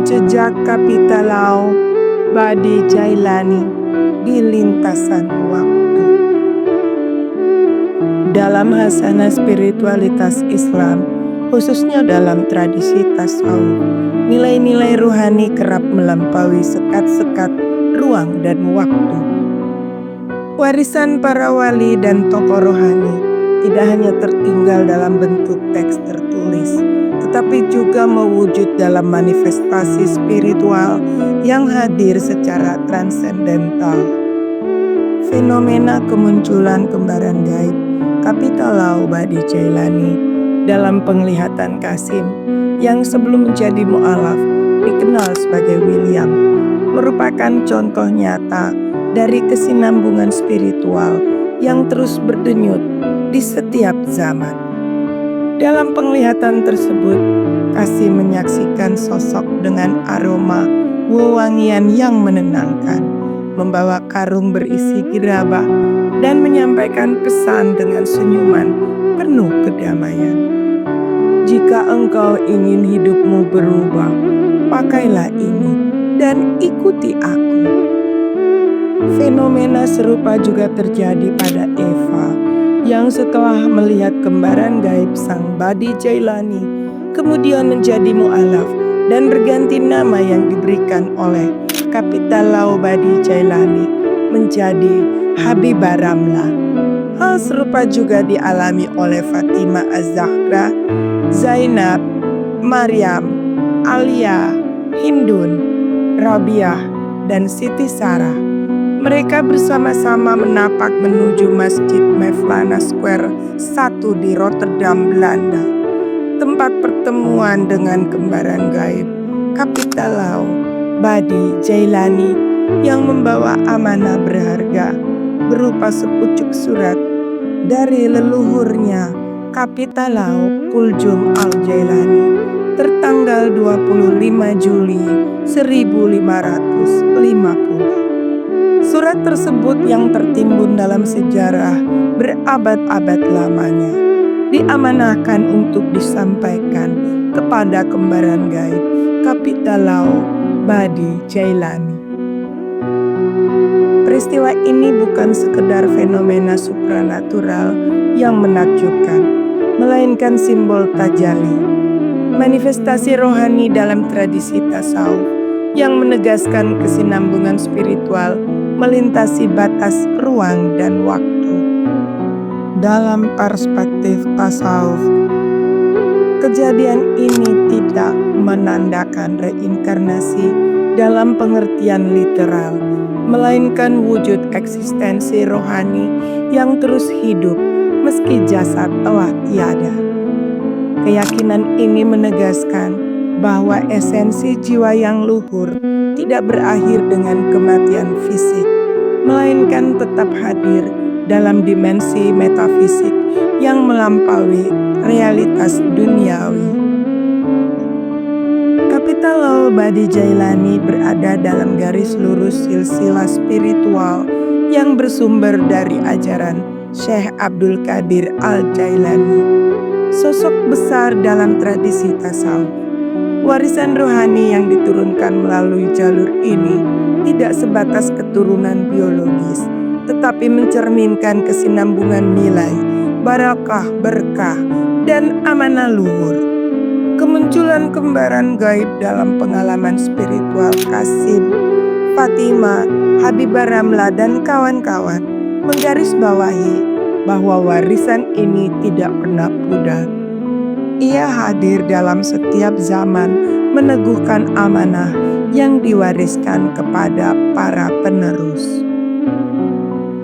Jejak Kapitalau Badi Jailani di lintasan waktu. Dalam hasanah spiritualitas Islam, khususnya dalam tradisi tasawuf, nilai-nilai ruhani kerap melampaui sekat-sekat ruang dan waktu. Warisan para wali dan tokoh rohani tidak hanya tertinggal dalam bentuk teks tertulis, tetapi juga mewujud dalam manifestasi spiritual yang hadir secara transendental. Fenomena kemunculan kembaran gaib Kapitalau Badi Jailani dalam penglihatan Qasim yang sebelum menjadi mu'alaf dikenal sebagai William merupakan contoh nyata dari kesinambungan spiritual yang terus berdenyut di setiap zaman. Dalam penglihatan tersebut, Qasim menyaksikan sosok dengan aroma wewangian yang menenangkan, membawa karung berisi gerabah dan menyampaikan pesan dengan senyuman penuh kedamaian. Jika engkau ingin hidupmu berubah, pakailah ini dan ikuti aku. Fenomena serupa juga terjadi pada Eva, yang setelah melihat kembaran gaib sang Badi Jailani, kemudian menjadi mu'alaf dan berganti nama yang diberikan oleh Kapitalau Badi Jailani menjadi Habibah Ramlah. Hal serupa juga dialami oleh Fatimah Az-Zahra, Zainab, Maryam, Alia, Hindun, Rabiah, dan Siti Sarah. Mereka bersama-sama menapak menuju Masjid Mevlana Square 1 di Rotterdam, Belanda, tempat pertemuan dengan kembaran gaib Kapitalau Badi Jailani yang membawa amanah berharga berupa sepucuk surat dari leluhurnya Kapitalau Kuljum Al-Jailani tertanggal 25 Juli 1550. Surat tersebut yang tertimbun dalam sejarah berabad-abad lamanya diamanahkan untuk disampaikan kepada kembaran gaib Kapitalau Badi Jailani. Peristiwa ini bukan sekedar fenomena supranatural yang menakjubkan, melainkan simbol tajalli, manifestasi rohani dalam tradisi tasawuf yang menegaskan kesinambungan spiritual melintasi batas ruang dan waktu. Dalam perspektif tasawuf, kejadian ini tidak menandakan reinkarnasi dalam pengertian literal, melainkan wujud eksistensi rohani yang terus hidup meski jasad telah tiada. Keyakinan ini menegaskan bahwa esensi jiwa yang luhur tidak berakhir dengan kematian fisik, melainkan tetap hadir dalam dimensi metafisik yang melampaui realitas duniawi. Kapitalau Badi Jailani berada dalam garis lurus silsilah spiritual yang bersumber dari ajaran Syekh Abdul Qadir Al-Jailani, sosok besar dalam tradisi tasawuf. Warisan rohani yang diturunkan melalui jalur ini tidak sebatas keturunan biologis, tetapi mencerminkan kesinambungan nilai, barakah, berkah, dan amanah luhur. Kemunculan kembaran gaib dalam pengalaman spiritual Qasim, Fatimah, Habibah Ramlah, dan kawan-kawan menggarisbawahi bahwa warisan ini tidak pernah pudar. Ia hadir dalam setiap zaman, meneguhkan amanah yang diwariskan kepada para penerus.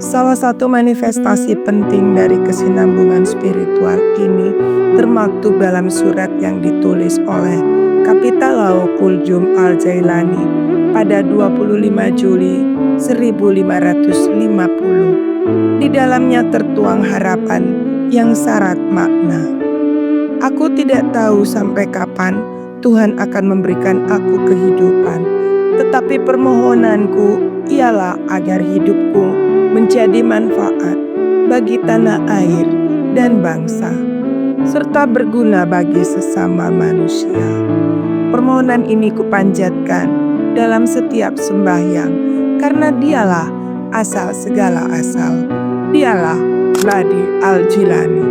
Salah satu manifestasi penting dari kesinambungan spiritual ini termaktub dalam surat yang ditulis oleh Kapitalau Kuljum Al-Jailani pada 25 Juli 1550. Di dalamnya tertuang harapan yang syarat makna. Aku tidak tahu sampai kapan Tuhan akan memberikan aku kehidupan, tetapi permohonanku ialah agar hidupku menjadi manfaat bagi tanah air dan bangsa, serta berguna bagi sesama manusia. Permohonan ini kupanjatkan dalam setiap sembahyang, karena Dialah asal segala asal. Dialah Badi Al-Jilani.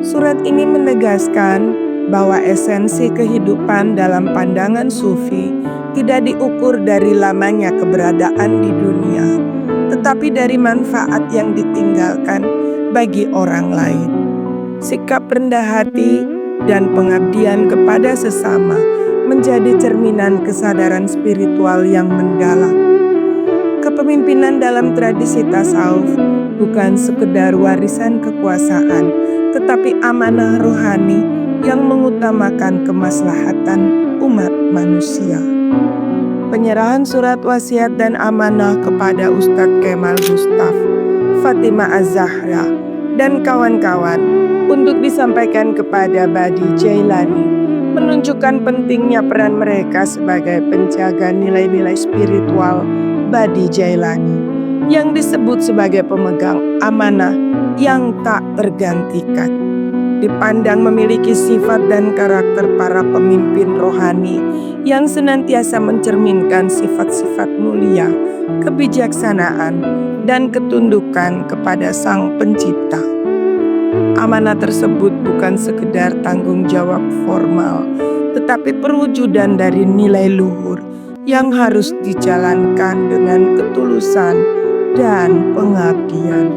Surat ini menegaskan bahwa esensi kehidupan dalam pandangan sufi tidak diukur dari lamanya keberadaan di dunia, tetapi dari manfaat yang ditinggalkan bagi orang lain. Sikap rendah hati dan pengabdian kepada sesama menjadi cerminan kesadaran spiritual yang mendalam. Kepemimpinan dalam tradisi tasawuf bukan sekedar warisan kekuasaan, tetapi amanah rohani yang mengutamakan kemaslahatan umat manusia. Penyerahan surat wasiat dan amanah kepada Ustadz Kemal Gustaf, Fatimah Az-Zahra, dan kawan-kawan untuk disampaikan kepada Badi Jailani menunjukkan pentingnya peran mereka sebagai penjaga nilai-nilai spiritual Badi Jailani yang disebut sebagai pemegang amanah yang tak tergantikan. Dipandang memiliki sifat dan karakter para pemimpin rohani yang senantiasa mencerminkan sifat-sifat mulia, kebijaksanaan, dan ketundukan kepada Sang Pencipta. Amanah tersebut bukan sekedar tanggung jawab formal, tetapi perwujudan dari nilai luhur yang harus dijalankan dengan ketulusan dan pengabdian.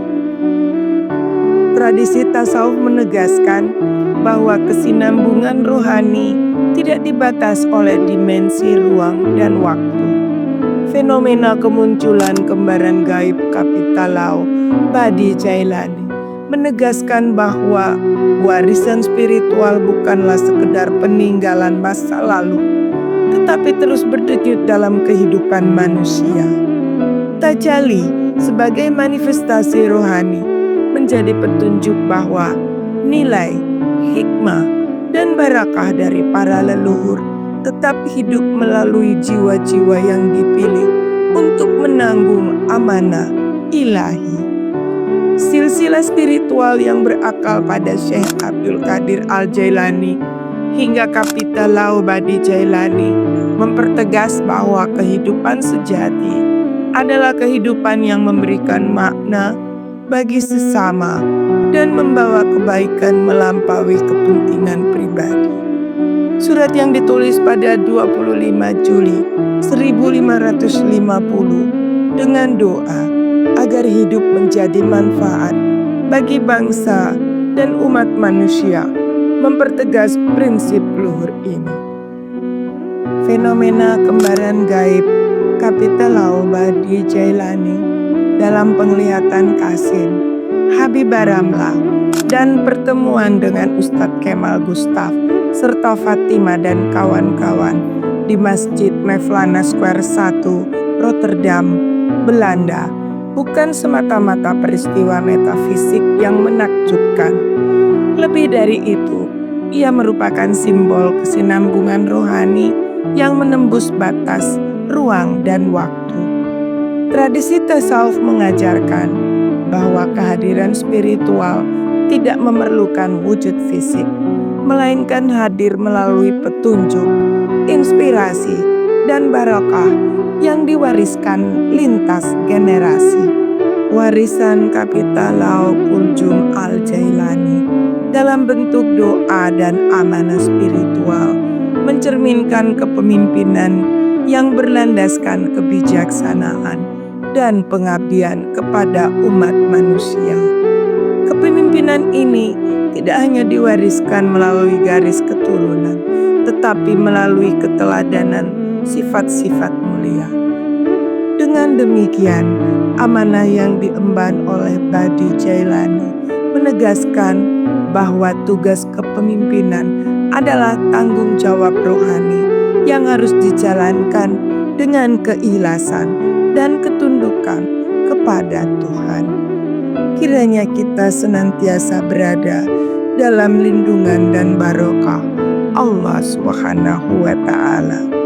Tradisi tasawuf menegaskan bahwa kesinambungan rohani tidak dibatas oleh dimensi ruang dan waktu. Fenomena kemunculan kembaran gaib Kapitalau Badi Jailani menegaskan bahwa warisan spiritual bukanlah sekedar peninggalan masa lalu, tetapi terus berdenyut dalam kehidupan manusia. Tajalli sebagai manifestasi rohani menjadi petunjuk bahwa nilai, hikmah, dan barakah dari para leluhur tetap hidup melalui jiwa-jiwa yang dipilih untuk menanggung amanah ilahi. Silsilah spiritual yang berakal pada Syekh Abdul Qadir Al-Jailani hingga Kapitalau Badi Jailani mempertegas bahwa kehidupan sejati adalah kehidupan yang memberikan makna bagi sesama dan membawa kebaikan melampaui kepentingan pribadi. Surat yang ditulis pada 25 Juli 1550 dengan doa agar hidup menjadi manfaat bagi bangsa dan umat manusia mempertegas prinsip luhur ini. Fenomena kembaran gaib Kapitalau Badi Jailani dalam penglihatan Qasim, Habibah Ramlah, dan pertemuan dengan Ustadz Kemal Gustaf serta Fatimah dan kawan-kawan di Masjid Mevlana Square 1, Rotterdam, Belanda bukan semata-mata peristiwa metafisik yang menakjubkan. Lebih dari itu, ia merupakan simbol kesinambungan rohani yang menembus batas, ruang, dan waktu. Tradisi tasawuf mengajarkan bahwa kehadiran spiritual tidak memerlukan wujud fisik, melainkan hadir melalui petunjuk, inspirasi, dan barokah yang diwariskan lintas generasi. Warisan Kapitalau Kuljum Al-Jailani dalam bentuk doa dan amanah spiritual mencerminkan kepemimpinan yang berlandaskan kebijaksanaan dan pengabdian kepada umat manusia. Kepemimpinan ini tidak hanya diwariskan melalui garis keturunan, tetapi melalui keteladanan sifat-sifat mulia. Dengan demikian, amanah yang diemban oleh Badi Jailani menegaskan bahwa tugas kepemimpinan adalah tanggung jawab rohani yang harus dijalankan dengan keikhlasan dan ketundukan kepada Tuhan. Kiranya kita senantiasa berada dalam lindungan dan barokah Allah Subhanahu wa Ta'ala.